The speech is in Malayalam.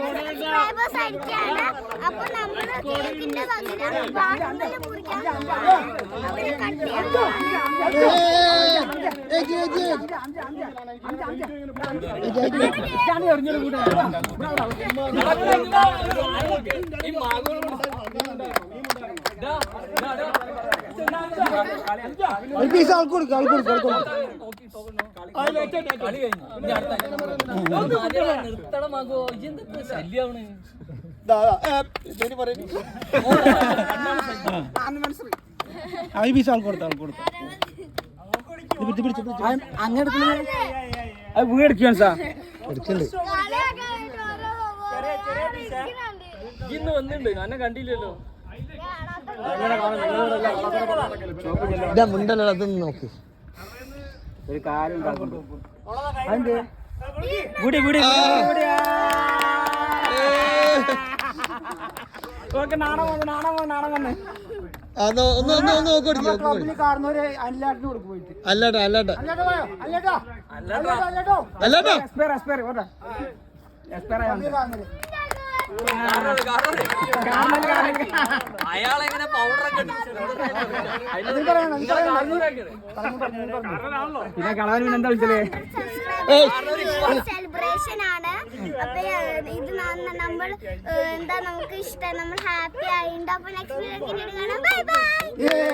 സബ്സ്ക്രൈബേഴ്സ് അടിക്കാണ്. അപ്പൊ നമ്മള് കേക്കിന്റെ പകരം വാട്ടർമെലൺ മുറിക്കാൻ അവരെ കട്ട് ചെയ്യാം. വീടക്കാൻ സാ ഇന്ന് വന്നിട്ടുണ്ട് എന്നെ കണ്ടില്ലല്ലോ. മുണ്ടല്ലോ അതൊന്ന് നോക്ക്. ഒരു കാര്യം കാണുന്നവര് അല്ലാട്ടിന് കൊടുക്കും പോയിട്ട്. അല്ലാട്ടാ അയാളെങ്ങനെ പൗഡറൊക്കെ പിന്നെ കളവൻ പിന്നെ എന്താ വിളിച്ചത്? സെലിബ്രേഷൻ ആണ്. അപ്പൊ ഇത് നമ്മൾ എന്താ നമുക്ക് ഇഷ്ടം, നമ്മൾ ഹാപ്പി ആയിട്ടുണ്ട്. അപ്പൊ നെക്സ്റ്റ് വീഡിയോ കാണാം. Bye bye.